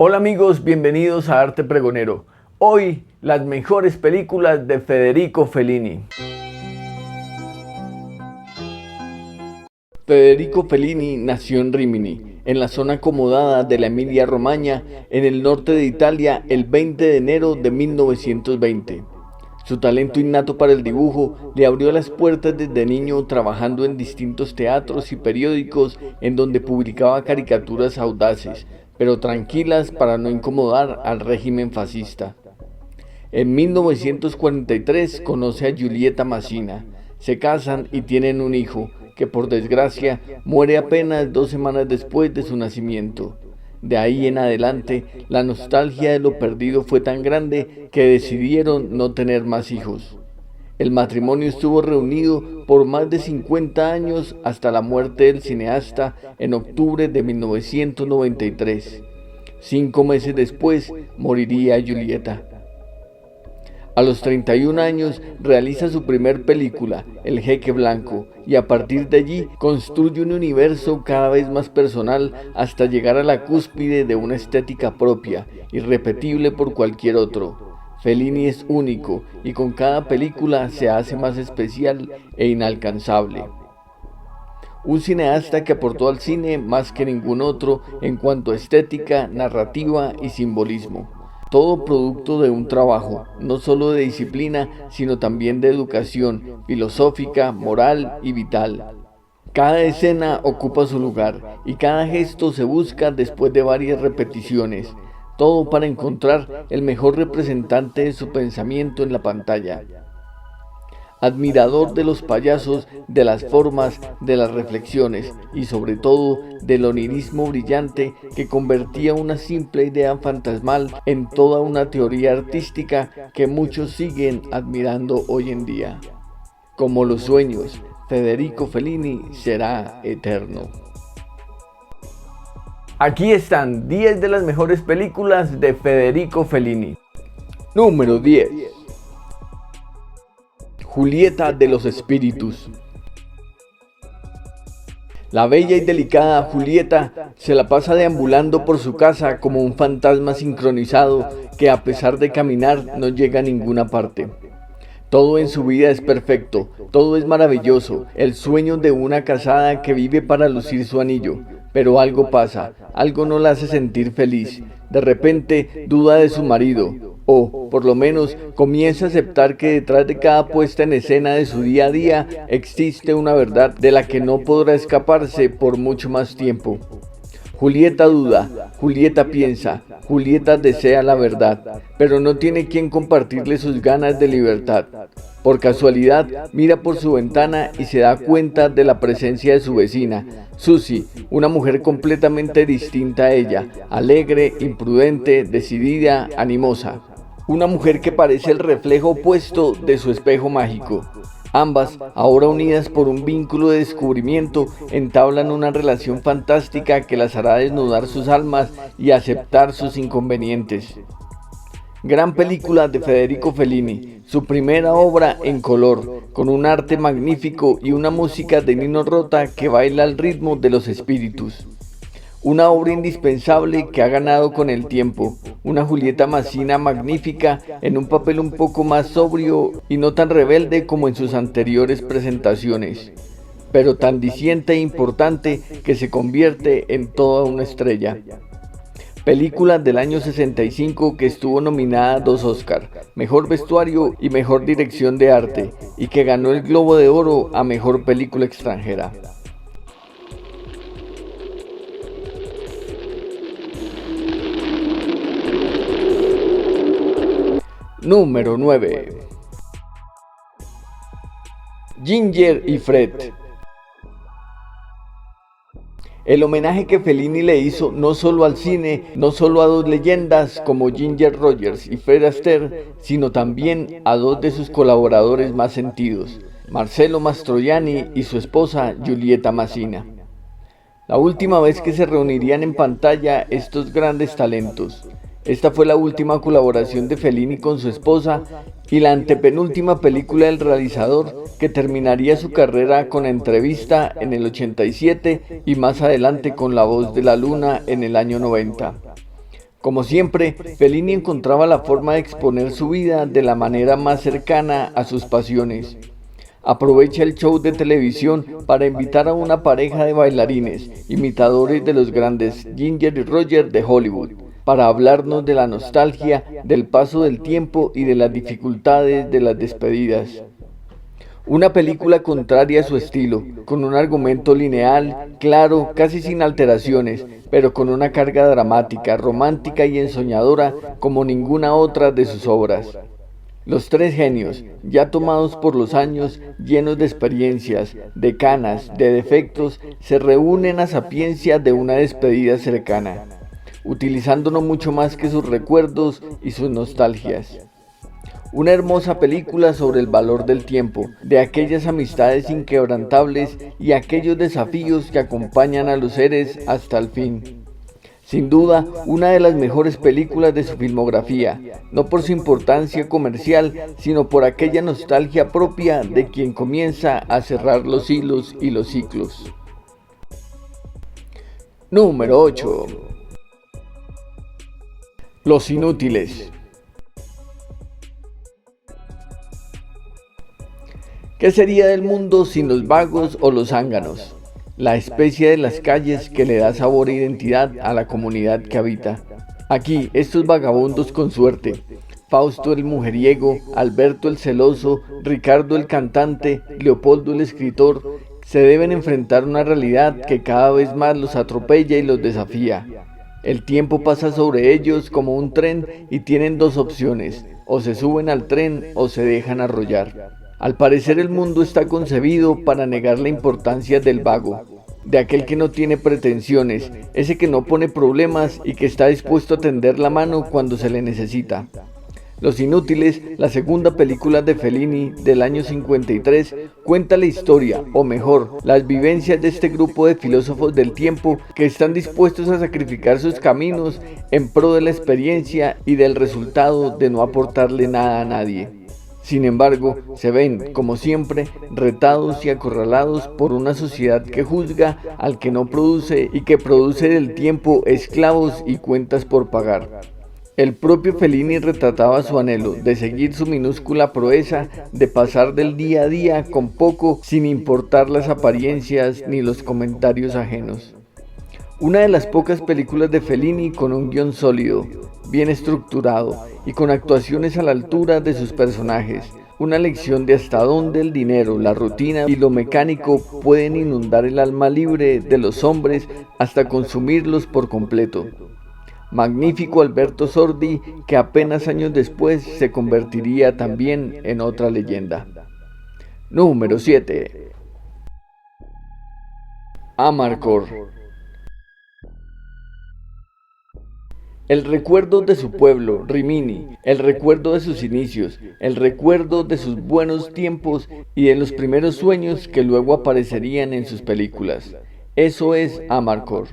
Hola amigos, bienvenidos a Arte Pregonero. Hoy, las mejores películas de Federico Fellini. Federico Fellini nació en Rimini, en la zona acomodada de la Emilia-Romagna, en el norte de Italia, el 20 de enero de 1920. Su talento innato para el dibujo le abrió las puertas desde niño, trabajando en distintos teatros y periódicos en donde publicaba caricaturas audaces, pero tranquilas para no incomodar al régimen fascista. En 1943 conoce a Giulietta Masina, se casan y tienen un hijo, que por desgracia muere apenas 2 semanas después de su nacimiento. De ahí en adelante, la nostalgia de lo perdido fue tan grande que decidieron no tener más hijos. El matrimonio estuvo reunido por más de 50 años hasta la muerte del cineasta en octubre de 1993. 5 meses después moriría Giulietta. A los 31 años realiza su primer película, El Jeque Blanco, y a partir de allí construye un universo cada vez más personal hasta llegar a la cúspide de una estética propia, irrepetible por cualquier otro. Fellini es único y con cada película se hace más especial e inalcanzable. Un cineasta que aportó al cine más que ningún otro en cuanto a estética, narrativa y simbolismo. Todo producto de un trabajo, no solo de disciplina, sino también de educación filosófica, moral y vital. Cada escena ocupa su lugar y cada gesto se busca después de varias repeticiones, todo para encontrar el mejor representante de su pensamiento en la pantalla. Admirador de los payasos, de las formas, de las reflexiones y sobre todo del onirismo brillante que convertía una simple idea fantasmal en toda una teoría artística que muchos siguen admirando hoy en día. Como los sueños, Federico Fellini será eterno. Aquí están 10 de las mejores películas de Federico Fellini. Número 10. Julieta de los Espíritus. La bella y delicada Julieta se la pasa deambulando por su casa como un fantasma sincronizado que a pesar de caminar no llega a ninguna parte. Todo en su vida es perfecto, todo es maravilloso, el sueño de una casada que vive para lucir su anillo. Pero algo pasa, algo no la hace sentir feliz. De repente duda de su marido, o por lo menos comienza a aceptar que detrás de cada puesta en escena de su día a día existe una verdad de la que no podrá escaparse por mucho más tiempo. Julieta duda, Julieta piensa, Julieta desea la verdad, pero no tiene quien compartirle sus ganas de libertad. Por casualidad, mira por su ventana y se da cuenta de la presencia de su vecina, Susie, una mujer completamente distinta a ella, alegre, imprudente, decidida, animosa. Una mujer que parece el reflejo opuesto de su espejo mágico. Ambas, ahora unidas por un vínculo de descubrimiento, entablan una relación fantástica que las hará desnudar sus almas y aceptar sus inconvenientes. Gran película de Federico Fellini, su primera obra en color, con un arte magnífico y una música de Nino Rota que baila al ritmo de los espíritus. Una obra indispensable que ha ganado con el tiempo, una Giulietta Masina magnífica en un papel un poco más sobrio y no tan rebelde como en sus anteriores presentaciones, pero tan diciente e importante que se convierte en toda una estrella. Película del año 65 que estuvo nominada a 2 Oscar, Mejor Vestuario y Mejor Dirección de Arte, y que ganó el Globo de Oro a Mejor Película Extranjera. Número 9. Ginger y Fred. El homenaje que Fellini le hizo no solo al cine, no solo a 2 leyendas como Ginger Rogers y Fred Astaire, sino también a 2 de sus colaboradores más sentidos, Marcello Mastroianni y su esposa Giulietta Masina. La última vez que se reunirían en pantalla estos grandes talentos. Esta fue la última colaboración de Fellini con su esposa y la antepenúltima película del realizador que terminaría su carrera con Entrevista en el 87 y más adelante con La voz de la luna en el año 90. Como siempre, Fellini encontraba la forma de exponer su vida de la manera más cercana a sus pasiones. Aprovecha el show de televisión para invitar a una pareja de bailarines, imitadores de los grandes Ginger y Roger de Hollywood, para hablarnos de la nostalgia, del paso del tiempo y de las dificultades de las despedidas. Una película contraria a su estilo, con un argumento lineal, claro, casi sin alteraciones, pero con una carga dramática, romántica y ensoñadora como ninguna otra de sus obras. Los tres genios, ya tomados por los años, llenos de experiencias, de canas, de defectos, se reúnen a sapiencia de una despedida cercana, utilizando no mucho más que sus recuerdos y sus nostalgias. Una hermosa película sobre el valor del tiempo, de aquellas amistades inquebrantables y aquellos desafíos que acompañan a los seres hasta el fin. Sin duda, una de las mejores películas de su filmografía, no por su importancia comercial, sino por aquella nostalgia propia de quien comienza a cerrar los hilos y los ciclos. Número 8. Los Inútiles. ¿Qué sería del mundo sin los vagos o los zánganos? La especie de las calles que le da sabor e identidad a la comunidad que habita. Aquí, estos vagabundos con suerte, Fausto el mujeriego, Alberto el celoso, Ricardo el cantante, Leopoldo el escritor, se deben enfrentar a una realidad que cada vez más los atropella y los desafía. El tiempo pasa sobre ellos como un tren y tienen dos opciones, o se suben al tren o se dejan arrollar. Al parecer el mundo está concebido para negar la importancia del vago, de aquel que no tiene pretensiones, ese que no pone problemas y que está dispuesto a tender la mano cuando se le necesita. Los Inútiles, la segunda película de Fellini del año 53, cuenta la historia, o mejor, las vivencias de este grupo de filósofos del tiempo que están dispuestos a sacrificar sus caminos en pro de la experiencia y del resultado de no aportarle nada a nadie. Sin embargo, se ven, como siempre, retados y acorralados por una sociedad que juzga al que no produce y que produce del tiempo esclavos y cuentas por pagar. El propio Fellini retrataba su anhelo de seguir su minúscula proeza, de pasar del día a día con poco sin importar las apariencias ni los comentarios ajenos. Una de las pocas películas de Fellini con un guión sólido, bien estructurado y con actuaciones a la altura de sus personajes. Una lección de hasta dónde el dinero, la rutina y lo mecánico pueden inundar el alma libre de los hombres hasta consumirlos por completo. Magnífico Alberto Sordi, que apenas años después se convertiría también en otra leyenda. Número 7. Amarcord. El recuerdo de su pueblo, Rimini, el recuerdo de sus inicios, el recuerdo de sus buenos tiempos y de los primeros sueños que luego aparecerían en sus películas. Eso es Amarcord.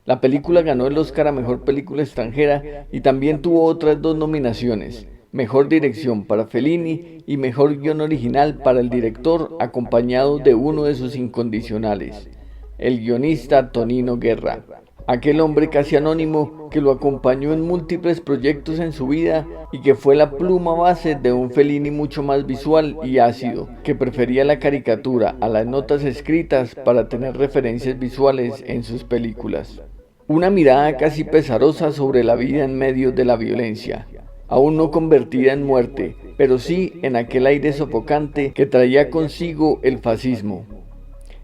La película ganó el Oscar a Mejor Película Extranjera y también tuvo otras dos nominaciones, Mejor Dirección para Fellini y Mejor Guión Original para el director, acompañado de uno de sus incondicionales, el guionista Tonino Guerra. Aquel hombre casi anónimo que lo acompañó en múltiples proyectos en su vida y que fue la pluma base de un Fellini mucho más visual y ácido, que prefería la caricatura a las notas escritas para tener referencias visuales en sus películas. Una mirada casi pesarosa sobre la vida en medio de la violencia, aún no convertida en muerte, pero sí en aquel aire sofocante que traía consigo el fascismo.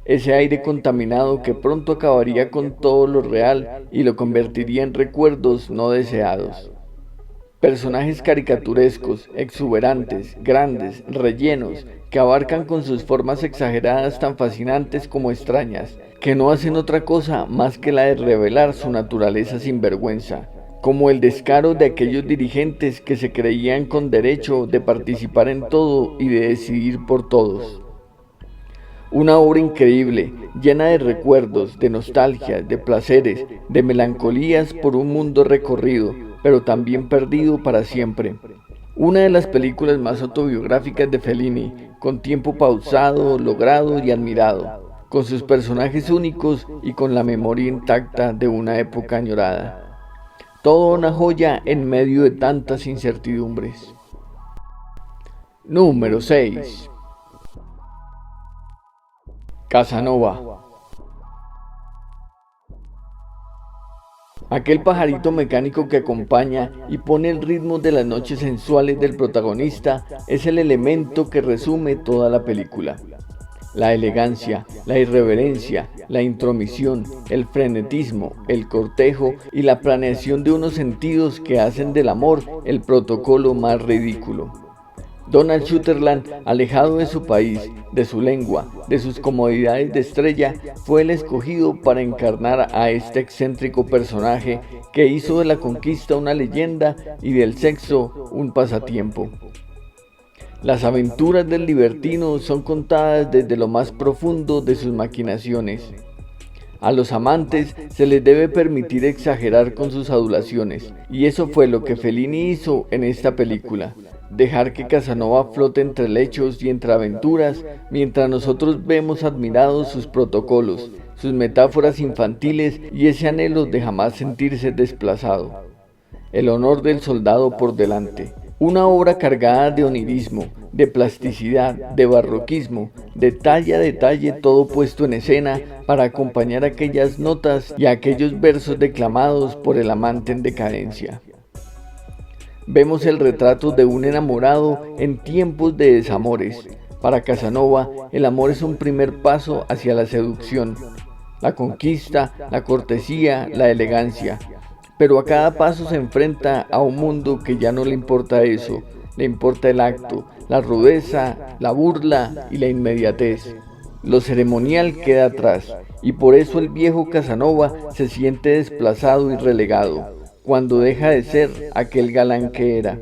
Ese aire contaminado que pronto acabaría con todo lo real y lo convertiría en recuerdos no deseados. Personajes caricaturescos, exuberantes, grandes, rellenos, que abarcan con sus formas exageradas tan fascinantes como extrañas, que no hacen otra cosa más que la de revelar su naturaleza sin vergüenza, como el descaro de aquellos dirigentes que se creían con derecho de participar en todo y de decidir por todos. Una obra increíble, llena de recuerdos, de nostalgia, de placeres, de melancolías por un mundo recorrido, pero también perdido para siempre. Una de las películas más autobiográficas de Fellini, con tiempo pausado, logrado y admirado, con sus personajes únicos y con la memoria intacta de una época añorada. Toda una joya en medio de tantas incertidumbres. Número 6. Casanova. Aquel pajarito mecánico que acompaña y pone el ritmo de las noches sensuales del protagonista es el elemento que resume toda la película. La elegancia, la irreverencia, la intromisión, el frenetismo, el cortejo y la planeación de unos sentidos que hacen del amor el protocolo más ridículo. Donald Sutherland, alejado de su país, de su lengua, de sus comodidades de estrella, fue el escogido para encarnar a este excéntrico personaje que hizo de la conquista una leyenda y del sexo un pasatiempo. Las aventuras del libertino son contadas desde lo más profundo de sus maquinaciones. A los amantes se les debe permitir exagerar con sus adulaciones, y eso fue lo que Fellini hizo en esta película. Dejar que Casanova flote entre lechos y entre aventuras, mientras nosotros vemos admirados sus protocolos, sus metáforas infantiles y ese anhelo de jamás sentirse desplazado. El honor del soldado por delante. Una obra cargada de onirismo, de plasticidad, de barroquismo, detalle a detalle todo puesto en escena para acompañar aquellas notas y aquellos versos declamados por el amante en decadencia. Vemos el retrato de un enamorado en tiempos de desamores. Para Casanova, el amor es un primer paso hacia la seducción, la conquista, la cortesía, la elegancia. Pero a cada paso se enfrenta a un mundo que ya no le importa eso, le importa el acto, la rudeza, la burla y la inmediatez. Lo ceremonial queda atrás, y por eso el viejo Casanova se siente desplazado y relegado, cuando deja de ser aquel galán que era.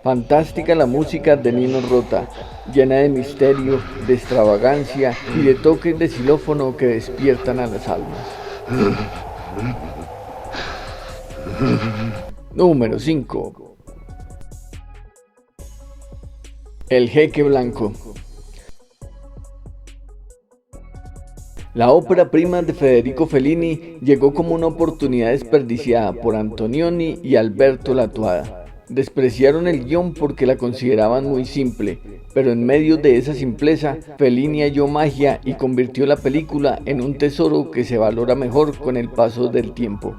Fantástica la música de Nino Rota, llena de misterio, de extravagancia y de toques de xilófono que despiertan a las almas. Número 5. El Jeque Blanco. La ópera prima de Federico Fellini llegó como una oportunidad desperdiciada por Antonioni y Alberto Lattuada. Despreciaron el guión porque la consideraban muy simple, pero en medio de esa simpleza, Fellini halló magia y convirtió la película en un tesoro que se valora mejor con el paso del tiempo.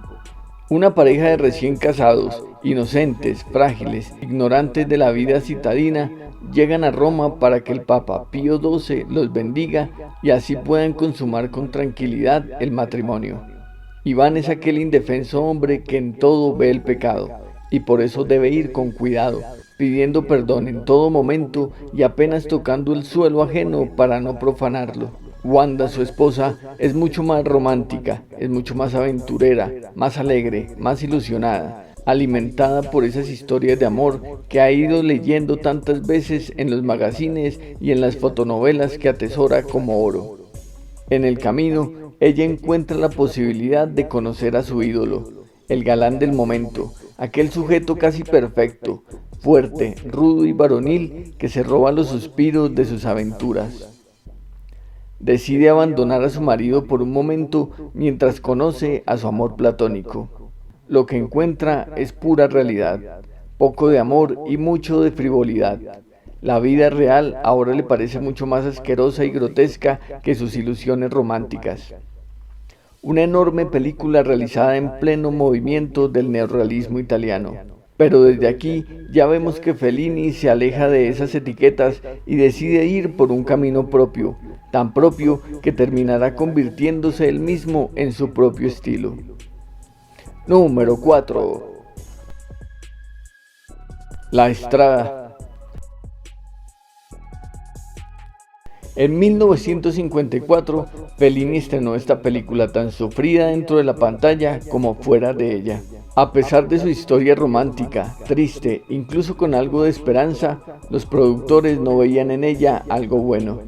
Una pareja de recién casados, inocentes, frágiles, ignorantes de la vida citadina, llegan a Roma para que el Papa Pío XII los bendiga y así puedan consumar con tranquilidad el matrimonio. Iván es aquel indefenso hombre que en todo ve el pecado, y por eso debe ir con cuidado, pidiendo perdón en todo momento y apenas tocando el suelo ajeno para no profanarlo. Wanda, su esposa, es mucho más romántica, es mucho más aventurera, más alegre, más ilusionada, alimentada por esas historias de amor que ha ido leyendo tantas veces en los magazines y en las fotonovelas que atesora como oro. En el camino, ella encuentra la posibilidad de conocer a su ídolo, el galán del momento, aquel sujeto casi perfecto, fuerte, rudo y varonil que se roba los suspiros de sus aventuras. Decide abandonar a su marido por un momento mientras conoce a su amor platónico. Lo que encuentra es pura realidad, poco de amor y mucho de frivolidad. La vida real ahora le parece mucho más asquerosa y grotesca que sus ilusiones románticas. Una enorme película realizada en pleno movimiento del neorrealismo italiano. Pero desde aquí ya vemos que Fellini se aleja de esas etiquetas y decide ir por un camino propio, tan propio que terminará convirtiéndose él mismo en su propio estilo. Número 4. La Estrada. En 1954, Fellini estrenó esta película tan sufrida dentro de la pantalla como fuera de ella. A pesar de su historia romántica, triste, incluso con algo de esperanza, los productores no veían en ella algo bueno.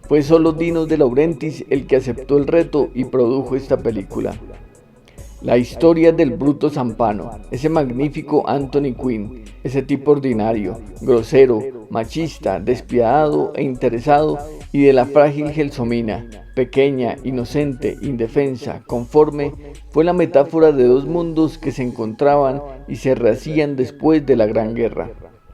Fue solo Dino De Laurentiis el que aceptó el reto y produjo esta película. La historia del bruto Zampano, ese magnífico Anthony Quinn, ese tipo ordinario, grosero, machista, despiadado e interesado, y de la frágil Gelsomina, pequeña, inocente, indefensa, conforme, fue la metáfora de dos mundos que se encontraban y se rehacían después de la Gran Guerra.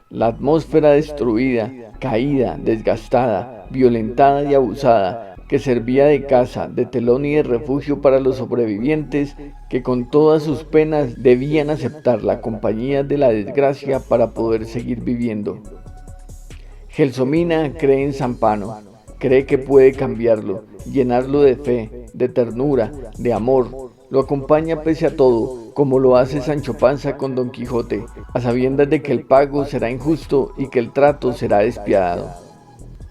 La atmósfera destruida, caída, desgastada, violentada y abusada, que servía de casa, de telón y de refugio para los sobrevivientes que con todas sus penas debían aceptar la compañía de la desgracia para poder seguir viviendo. Gelsomina cree en Zampano, cree que puede cambiarlo, llenarlo de fe, de ternura, de amor. Lo acompaña pese a todo, como lo hace Sancho Panza con Don Quijote, a sabiendas de que el pago será injusto y que el trato será despiadado.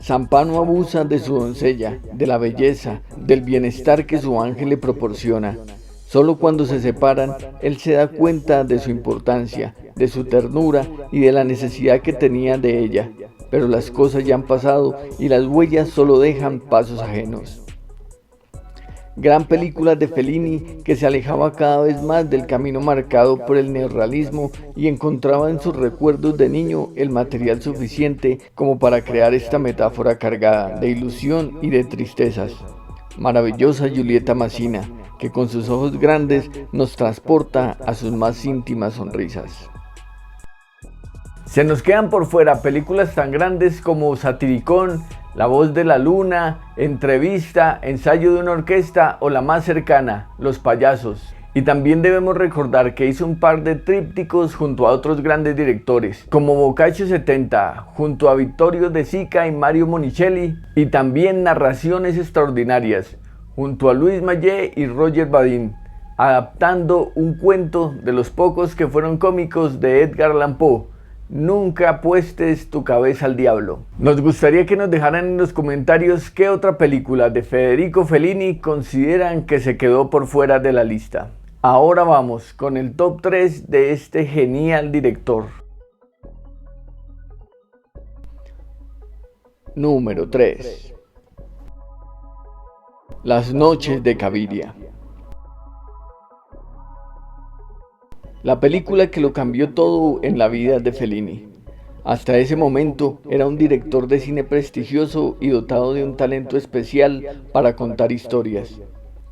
Zampano abusa de su doncella, de la belleza, del bienestar que su ángel le proporciona. Solo cuando se separan, él se da cuenta de su importancia, de su ternura y de la necesidad que tenía de ella. Pero las cosas ya han pasado y las huellas solo dejan pasos ajenos. Gran película de Fellini que se alejaba cada vez más del camino marcado por el neorrealismo y encontraba en sus recuerdos de niño el material suficiente como para crear esta metáfora cargada de ilusión y de tristezas. Maravillosa Julieta Massina, que con sus ojos grandes nos transporta a sus más íntimas sonrisas. Se nos quedan por fuera películas tan grandes como Satiricón, La voz de la luna, Entrevista, Ensayo de una orquesta o la más cercana, Los payasos. Y también debemos recordar que hizo un par de trípticos junto a otros grandes directores, como Boccaccio 70, junto a Vittorio De Sica y Mario Monicelli, y también Narraciones extraordinarias, junto a Luis Mayet y Roger Vadim, adaptando un cuento de los pocos que fueron cómicos de Edgar Allan Poe, Nunca apuestes tu cabeza al diablo. Nos gustaría que nos dejaran en los comentarios qué otra película de Federico Fellini consideran que se quedó por fuera de la lista. Ahora vamos con el top 3 de este genial director. Número 3. Las noches de Cabiria. La película que lo cambió todo en la vida de Fellini. Hasta ese momento era un director de cine prestigioso y dotado de un talento especial para contar historias.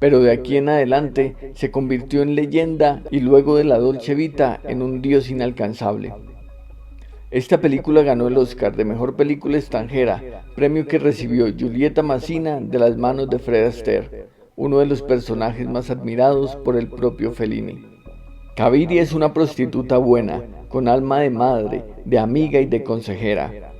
Pero de aquí en adelante se convirtió en leyenda y luego de La Dolce Vita en un dios inalcanzable. Esta película ganó el Oscar de Mejor Película Extranjera, premio que recibió Julieta Massina de las manos de Fred Astaire, uno de los personajes más admirados por el propio Fellini. Cabiria es una prostituta buena, con alma de madre, de amiga y de consejera.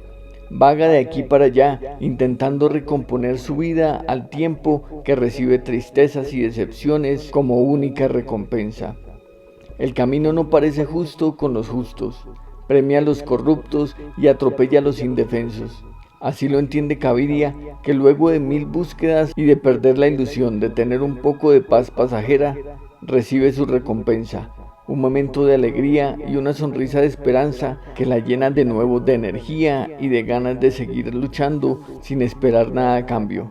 Vaga de aquí para allá, intentando recomponer su vida al tiempo que recibe tristezas y decepciones como única recompensa. El camino no parece justo con los justos, premia a los corruptos y atropella a los indefensos. Así lo entiende Cabiria, que luego de 1000 búsquedas y de perder la ilusión de tener un poco de paz pasajera, recibe su recompensa. Un momento de alegría y una sonrisa de esperanza que la llena de nuevo de energía y de ganas de seguir luchando sin esperar nada a cambio.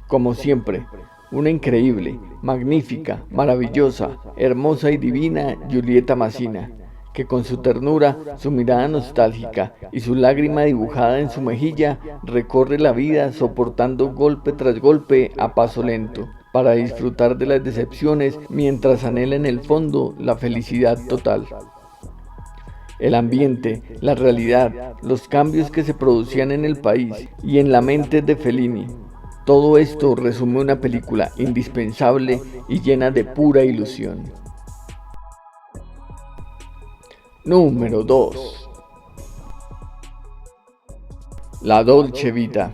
Como siempre, una increíble, magnífica, maravillosa, hermosa y divina Julieta Massina, que con su ternura, su mirada nostálgica y su lágrima dibujada en su mejilla recorre la vida soportando golpe tras golpe a paso lento, para disfrutar de las decepciones mientras anhela en el fondo la felicidad total. El ambiente, la realidad, los cambios que se producían en el país y en la mente de Fellini, todo esto resume una película indispensable y llena de pura ilusión. Número 2. La Dolce Vita.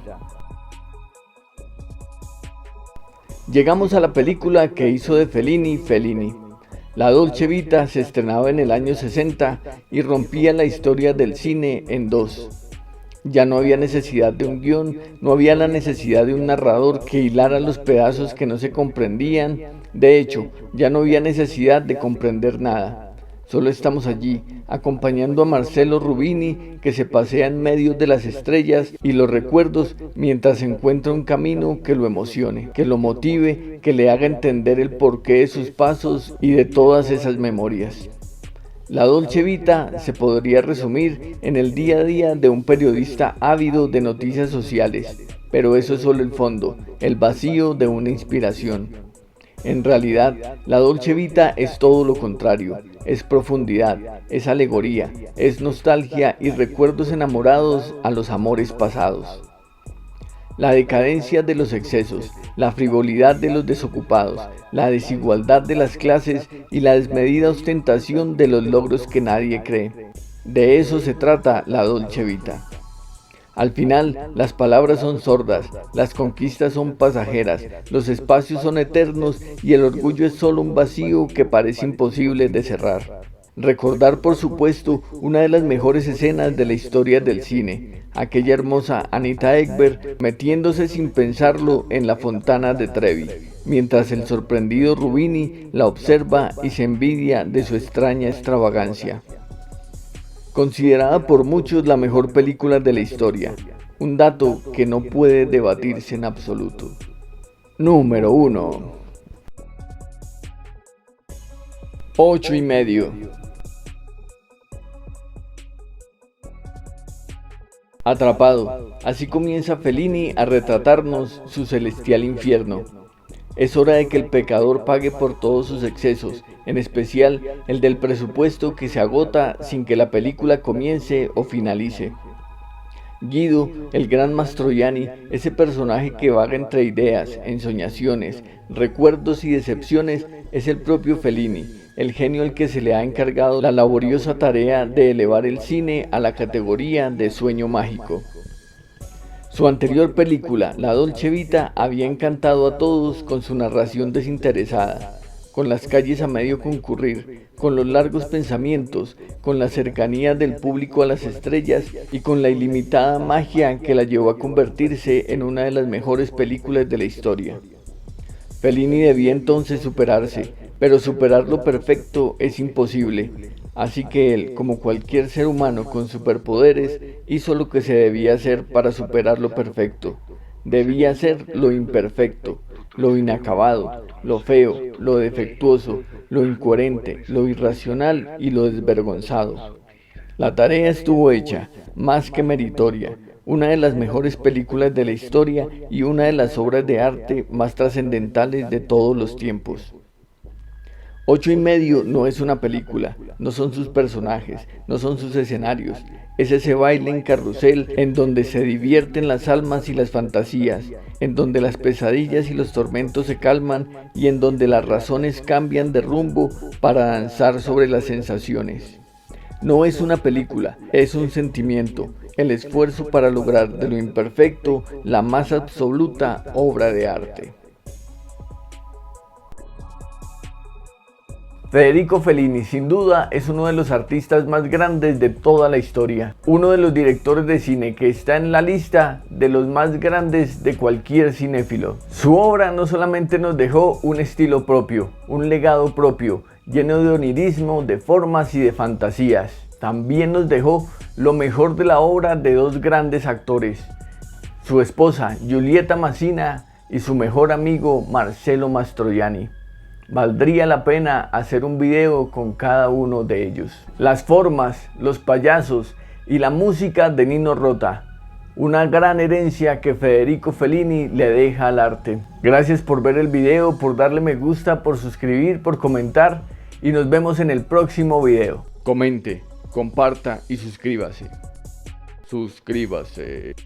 Llegamos a la película que hizo de Fellini. La Dolce Vita se estrenaba en el año 60 y rompía la historia del cine en dos. Ya no había necesidad de un guión, no había la necesidad de un narrador que hilara los pedazos que no se comprendían. De hecho, ya no había necesidad de comprender nada. Solo estamos allí, acompañando a Marcello Rubini, que se pasea en medio de las estrellas y los recuerdos mientras encuentra un camino que lo emocione, que lo motive, que le haga entender el porqué de sus pasos y de todas esas memorias. La Dolce Vita se podría resumir en el día a día de un periodista ávido de noticias sociales, pero eso es solo el fondo, el vacío de una inspiración. En realidad, la Dolce Vita es todo lo contrario, es profundidad, es alegoría, es nostalgia y recuerdos enamorados a los amores pasados. La decadencia de los excesos, la frivolidad de los desocupados, la desigualdad de las clases y la desmedida ostentación de los logros que nadie cree. De eso se trata la Dolce Vita. Al final, las palabras son sordas, las conquistas son pasajeras, los espacios son eternos y el orgullo es solo un vacío que parece imposible de cerrar. Recordar, por supuesto, una de las mejores escenas de la historia del cine, aquella hermosa Anita Ekberg metiéndose sin pensarlo en la fontana de Trevi, mientras el sorprendido Rubini la observa y se envidia de su extraña extravagancia. Considerada por muchos la mejor película de la historia, un dato que no puede debatirse en absoluto. Número 1. 8,5. Atrapado, así comienza Fellini a retratarnos su celestial infierno. Es hora de que el pecador pague por todos sus excesos, en especial el del presupuesto que se agota sin que la película comience o finalice. Guido, el gran Mastroianni, ese personaje que vaga entre ideas, ensoñaciones, recuerdos y decepciones, es el propio Fellini, el genio al que se le ha encargado la laboriosa tarea de elevar el cine a la categoría de sueño mágico. Su anterior película, La Dolce Vita, había encantado a todos con su narración desinteresada, con las calles a medio concurrir, con los largos pensamientos, con la cercanía del público a las estrellas y con la ilimitada magia que la llevó a convertirse en una de las mejores películas de la historia. Fellini debía entonces superarse, pero superar lo perfecto es imposible, así que él, como cualquier ser humano con superpoderes, hizo lo que se debía hacer para superar lo perfecto. Debía hacer lo imperfecto, lo inacabado, lo feo, lo defectuoso, lo incoherente, lo irracional y lo desvergonzado. La tarea estuvo hecha, más que meritoria, una de las mejores películas de la historia y una de las obras de arte más trascendentales de todos los tiempos. 8,5 no es una película, no son sus personajes, no son sus escenarios, es ese baile en carrusel en donde se divierten las almas y las fantasías, en donde las pesadillas y los tormentos se calman y en donde las razones cambian de rumbo para danzar sobre las sensaciones. No es una película, es un sentimiento, el esfuerzo para lograr de lo imperfecto la más absoluta obra de arte. Federico Fellini, sin duda, es uno de los artistas más grandes de toda la historia. Uno de los directores de cine que está en la lista de los más grandes de cualquier cinéfilo. Su obra no solamente nos dejó un estilo propio, un legado propio, lleno de onirismo, de formas y de fantasías. También nos dejó lo mejor de la obra de dos grandes actores. Su esposa, Giulietta Masina, y su mejor amigo, Marcello Mastroianni. Valdría la pena hacer un video con cada uno de ellos. Las formas, los payasos y la música de Nino Rota. Una gran herencia que Federico Fellini le deja al arte. Gracias por ver el video, por darle me gusta, por suscribir, por comentar y nos vemos en el próximo video. Comente, comparta y suscríbase. Suscríbase.